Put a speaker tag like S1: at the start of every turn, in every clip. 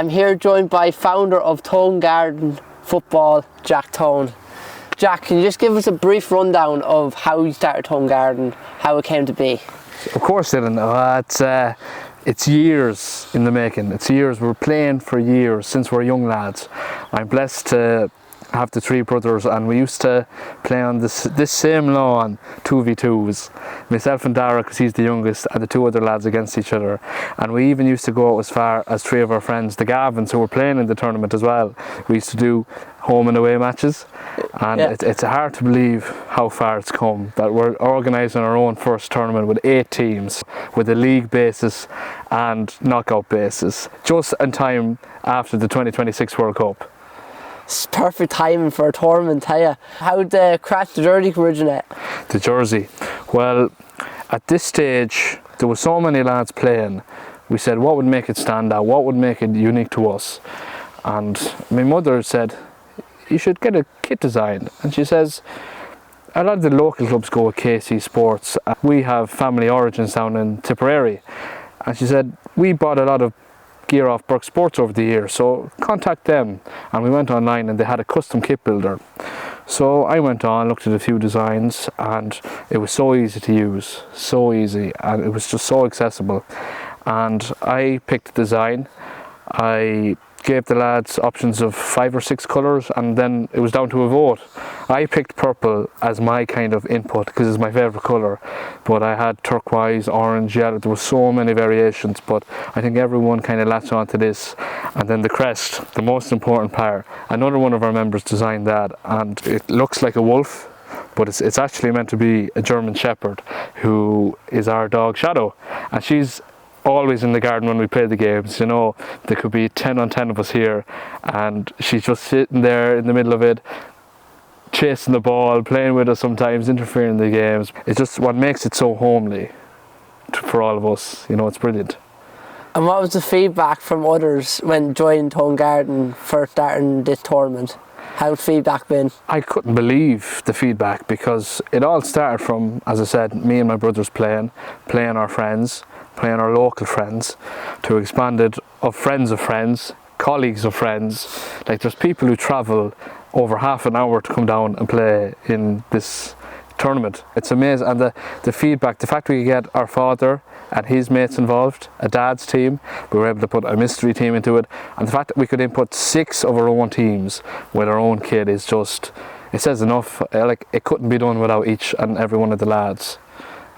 S1: I'm here joined by founder of Tone Garden Football, Jack Tone. Jack, can you just give us a brief rundown of how you started Tone Garden, how it came to be?
S2: Of course, Dylan. It's years in the making. It's years. We're playing for years since we're young lads. I'm blessed to have the three brothers, and we used to play on this same lawn, 2v2s. Myself and Dara, because he's the youngest, and the two other lads against each other. And we even used to go out as far as three of our friends, the Gavins, who were playing in the tournament as well. We used to do home and away matches, and it's hard to believe how far it's come, that we're organising our own first tournament with 8 teams, with a league basis and knockout basis, just in time after the 2026 World Cup.
S1: It's perfect timing for a tournament, tell you. How did the Crash the Jersey originate?
S2: The Jersey. Well, at this stage, there were so many lads playing. We said, what would make it stand out? What would make it unique to us? And my mother said, you should get a kit designed. And she says, a lot of the local clubs go with KC Sports. We have family origins down in Tipperary. And she said, we bought a lot of gear off Burke Sports over the years, so contact them. And we went online and they had a custom kit builder. So I went on, looked at a few designs, and it was so easy to use, so easy, and it was just so accessible. And I picked the design. I gave the lads options of 5 or 6 colours, and then it was down to a vote. I picked purple as my kind of input because it's my favourite colour, but I had turquoise, orange, yellow. There were so many variations, but I think everyone kind of latched onto this. And then the crest, the most important part, another one of our members designed that, and it looks like a wolf, but it's actually meant to be a German Shepherd, who is our dog Shadow, and she's always in the garden when we play the games. You know, there could be 10 on 10 of us here, and she's just sitting there in the middle of it, chasing the ball, playing with us sometimes, interfering in the games. It's just what makes it so homely for all of us. You know, it's brilliant.
S1: And what was the feedback from others when joining Tone Garden for starting this tournament? How's feedback been? I
S2: couldn't believe the feedback, because it all started from, as I said, me and my brothers playing our friends, playing our local friends, to expanded of friends, colleagues of friends. Like, there's people who travel over half an hour to come down and play in this tournament. It's amazing. And the feedback, the fact we could get our father and his mates involved, a dad's team, we were able to put a mystery team into it, and the fact that we could input 6 of our own teams with our own kid is just, it says enough. Like, it couldn't be done without each and every one of the lads.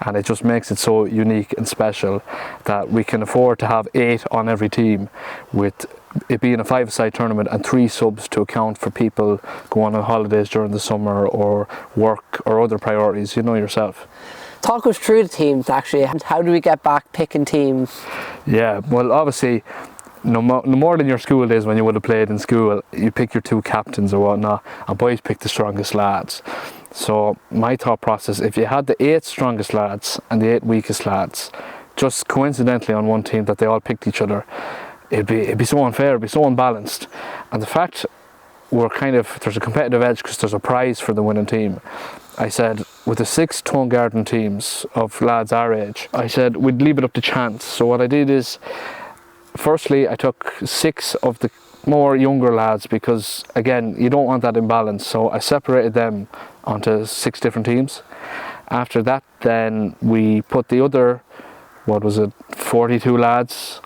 S2: And it just makes it so unique and special that we can afford to have 8 on every team, with it being a 5-a-side tournament and 3 subs to account for people going on holidays during the summer or work or other priorities, you know yourself.
S1: Talk us through the teams actually. How do we get back picking teams?
S2: Yeah, well, obviously, no more than your school days when you would have played in school, you pick your 2 captains or whatnot, and boys pick the strongest lads. So my thought process, if you had the 8 strongest lads and the 8 weakest lads, just coincidentally on one team, that they all picked each other, it'd be so unfair, it'd be so unbalanced. And the fact there's a competitive edge because there's a prize for the winning team. I said, with the 6 Tone Garden teams of lads our age, I said we'd leave it up to chance. So what I did is, firstly, I took 6 of the more younger lads, because again, you don't want that imbalance. So I separated them onto 6 different teams. After that, then we put the other, 42 lads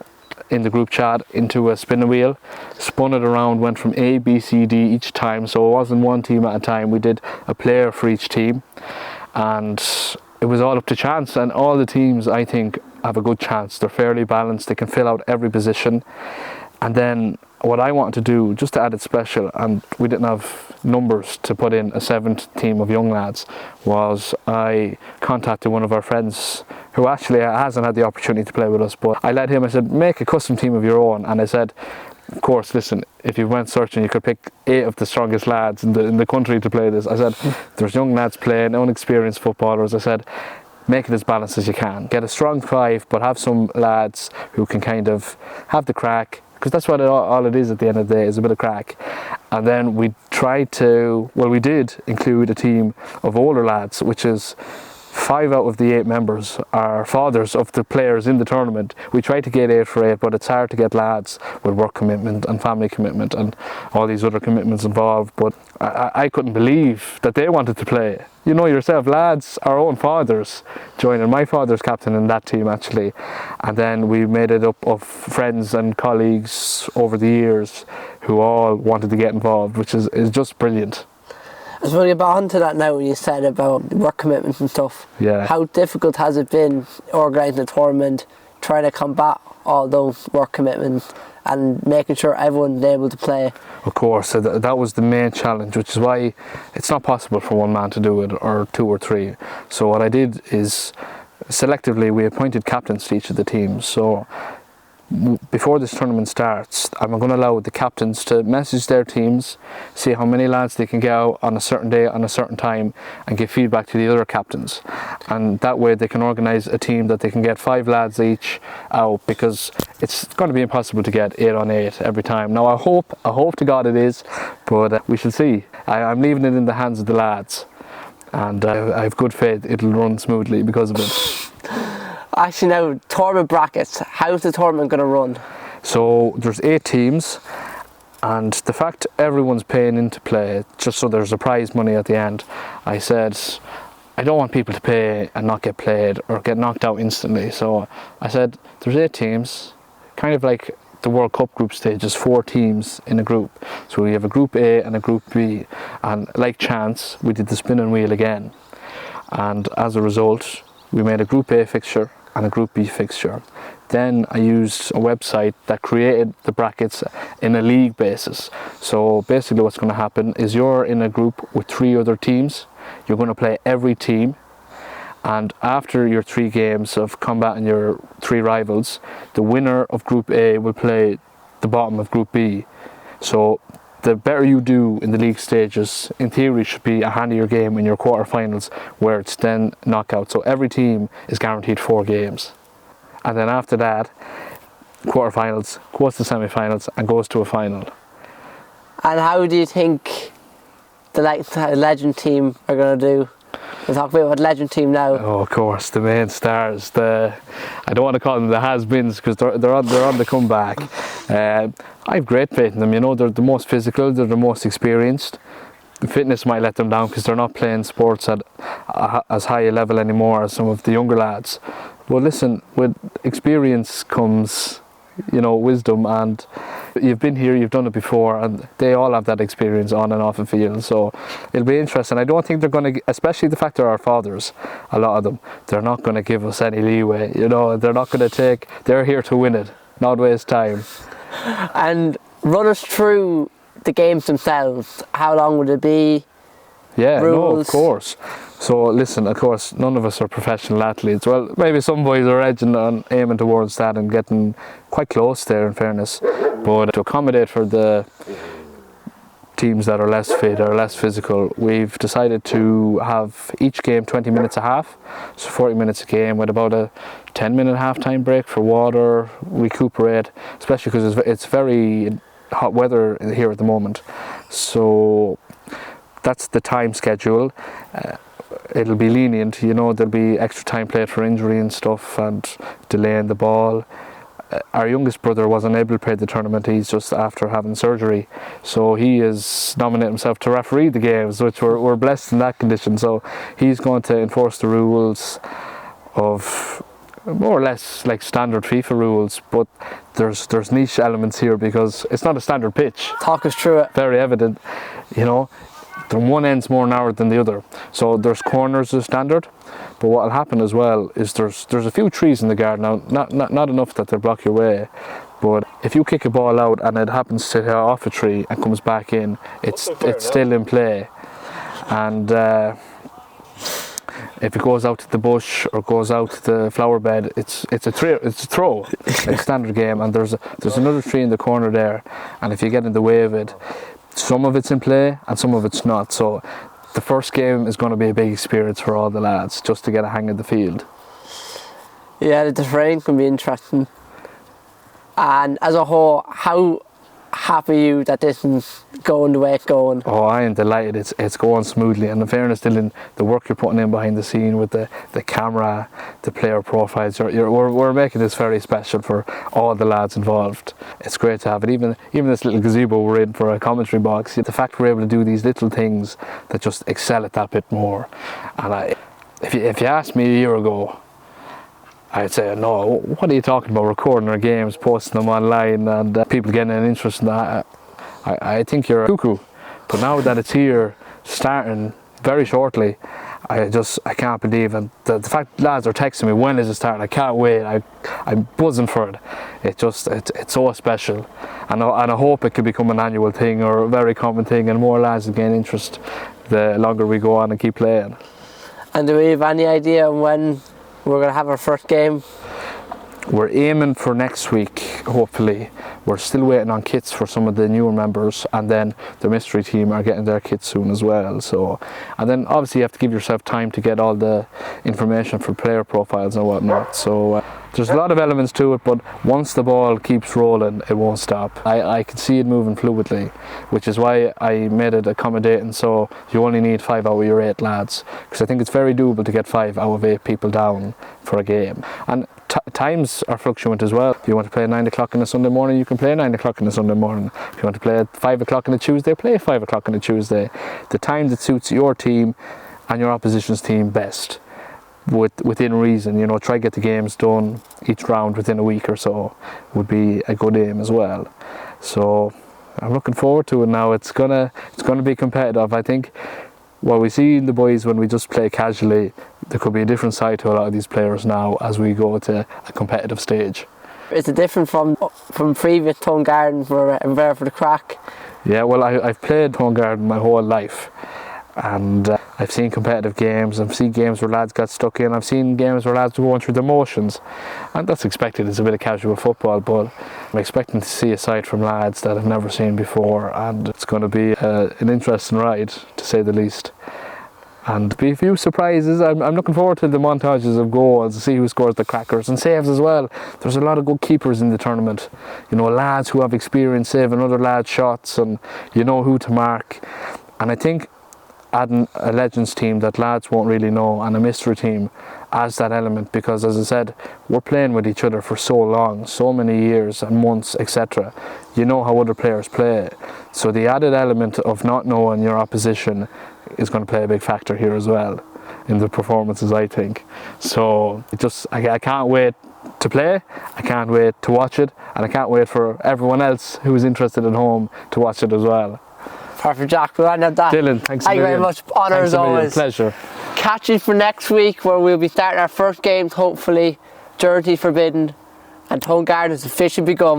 S2: in the group chat into a spinning wheel, spun it around, went from A, B, C, D each time. So it wasn't one team at a time. We did a player for each team, and it was all up to chance. And all the teams, I think, have a good chance. They're fairly balanced. They can fill out every position. And then what I wanted to do, just to add it special, and we didn't have numbers to put in a 7th team of young lads, was I contacted one of our friends who actually hasn't had the opportunity to play with us, but I led him. I said, make a custom team of your own. And I said, of course, listen, if you went searching, you could pick 8 of the strongest lads in the country to play this. I said, there's young lads playing, unexperienced footballers. I said, make it as balanced as you can. Get a strong 5, but have some lads who can kind of have the crack, because that's what all it is at the end of the day, is a bit of crack. And then we did include a team of older lads, which is 5 out of the 8 members are fathers of the players in the tournament. We try to get 8 for 8, but it's hard to get lads with work commitment and family commitment and all these other commitments involved. But I couldn't believe that they wanted to play. You know yourself, lads, our own fathers joining. My father's captain in that team actually, and then we made it up of friends and colleagues over the years who all wanted to get involved, which is just brilliant.
S1: As well, you got on to that now when you said about work commitments and stuff.
S2: Yeah.
S1: How difficult has it been organising a tournament, trying to combat all those work commitments and making sure everyone's able to play?
S2: Of course, so that was the main challenge, which is why it's not possible for one man to do it, or 2 or 3. So what I did is, selectively, we appointed captains to each of the teams. So before this tournament starts, I'm going to allow the captains to message their teams, see how many lads they can get out on a certain day, on a certain time, and give feedback to the other captains. And that way they can organise a team that they can get 5 lads each out, because it's going to be impossible to get 8 on 8 every time. Now I hope to God it is, but we shall see. I'm leaving it in the hands of the lads, and I have good faith it'll run smoothly because of it.
S1: Actually now, tournament brackets, how's the tournament going to run?
S2: So there's 8 teams, and the fact everyone's paying into play, just so there's a prize money at the end, I said I don't want people to pay and not get played or get knocked out instantly. So I said there's 8 teams, kind of like the World Cup group stages, 4 teams in a group. So we have a group A and a group B, and like chance we did the spinning wheel again, and as a result we made a group A fixture and a group B fixture. Then I used a website that created the brackets in a league basis. So basically what's going to happen is you're in a group with 3 other teams. You're going to play every team, and after your 3 games of combating your 3 rivals, the winner of group A will play the bottom of group B. So the better you do in the league stages, in theory, should be a handier game in your quarterfinals, where it's then knockout. So every team is guaranteed 4 games, and then after that, quarterfinals goes to semi-finals and goes to a final.
S1: And how do you think the legend team are going to do? We'll talk about legend team now.
S2: Oh, of course, the main stars. I don't want to call them the has-beens, because they're on the comeback. I have great faith in them. You know, they're the most physical, they're the most experienced. The fitness might let them down because they're not playing sports at as high a level anymore as some of the younger lads. But listen, with experience comes, you know, wisdom, and you've been here, you've done it before, and they all have that experience on and off the field. So it'll be interesting. I don't think they're going to, especially the fact they're our fathers, a lot of them, they're not going to give us any leeway. You know, they're not going to they're here to win it, not waste time.
S1: And run us through the games themselves. How long would it be?
S2: Yeah,
S1: rules?
S2: no, of course. So listen, of course, none of us are professional athletes. Well, maybe some boys are edging on, aiming towards that and getting quite close there, in fairness. But to accommodate for the teams that are less fit or less physical, we've decided to have each game 20 minutes a half, so 40 minutes a game, with about a 10-minute half-time break for water, recuperate, especially because it's very hot weather here at the moment. So that's the time schedule. It'll be lenient, you know, there'll be extra time played for injury and stuff, and delaying the ball. Our youngest brother was unable to play the tournament. He's just after having surgery, so he is nominated himself to referee the games, which we're blessed in that condition. So he's going to enforce the rules of more or less like standard FIFA rules, but there's niche elements here because it's not a standard pitch.
S1: Talk us through it.
S2: Very evident, you know. One end's more narrow than the other, so there's corners as standard, but what will happen as well is there's a few trees in the garden now, not enough that they block your way, but if you kick a ball out and it happens to hit off a tree and comes back in, it's still in play. And if it goes out to the bush or goes out to the flower bed, it's a throw, like standard game. And there's another tree in the corner there, and if you get in the way of it, some of it's in play and some of it's not. So the first game is going to be a big experience for all the lads, just to get a hang of the field.
S1: Yeah, the terrain can be interesting. And as a whole, how happy that this is going the way it's going?
S2: Oh, I am delighted. It's going smoothly, and in fairness, Dylan, the work you're putting in behind the scene with the camera, the player profiles, we're making this very special for all the lads involved. It's great to have it. Even this little gazebo we're in for a commentary box. The fact we're able to do these little things that just excel at that bit more. And if you asked me a year ago, I'd say, no, what are you talking about, recording our games, posting them online, and people getting an interest in that? I think you're cuckoo. But now that it's here, starting very shortly, I can't believe it. The fact lads are texting me, when is it starting? I can't wait. I'm buzzing for it. It's so special. And I hope it can become an annual thing or a very common thing, and more lads will gain interest the longer we go on and keep playing.
S1: And do we have any idea when we're going to have our first game?
S2: We're aiming for next week, hopefully. We're still waiting on kits for some of the newer members, and then the mystery team are getting their kits soon as well. So, and then obviously you have to give yourself time to get all the information for player profiles and whatnot. So there's a lot of elements to it, but once the ball keeps rolling, it won't stop. I can see it moving fluidly, which is why I made it accommodating, so you only need 5 out of your 8 lads, because I think it's very doable to get 5 out of 8 people down for a game. And times are fluctuant as well. If you want to play at 9 o'clock on a Sunday morning, you can play 9 o'clock on a Sunday morning. If you want to play at 5 o'clock on a Tuesday, play 5 o'clock on a Tuesday. The time that suits your team and your opposition's team best, within reason. You know, try to get the games done each round within a week or so would be a good aim as well. So I'm looking forward to it now. It's gonna be competitive. I think what we see in the boys when we just play casually, there could be a different side to a lot of these players now as we go to a competitive stage.
S1: Is it different from previous Tone Garden for the crack?
S2: Yeah, well, I've played Tone Garden my whole life, and I've seen competitive games. I've seen games where lads got stuck in. I've seen games where lads were going through the motions, and that's expected. It's a bit of casual football, but I'm expecting to see a side from lads that I've never seen before, and it's going to be an interesting ride, to say the least. And be a few surprises. I'm looking forward to the montages of goals, to see who scores the crackers, and saves as well. There's a lot of good keepers in the tournament. You know, lads who have experience saving other lads' shots, and you know who to mark. And I think adding a Legends team that lads won't really know, and a mystery team, adds that element, because as I said, we're playing with each other for so long, so many years and months, etc. You know how other players play. So the added element of not knowing your opposition is going to play a big factor here as well in the performances, I think. So I can't wait to play, I can't wait to watch it, and I can't wait for everyone else who is interested at home to watch it as well.
S1: Perfect, Jack. We'll end at that.
S2: Dylan, thanks a
S1: million. Thank you very much. Honour as always.
S2: Pleasure.
S1: Catch you for next week, where we'll be starting our first games, hopefully. Jersey forbidden, and Tone Garden has officially begun.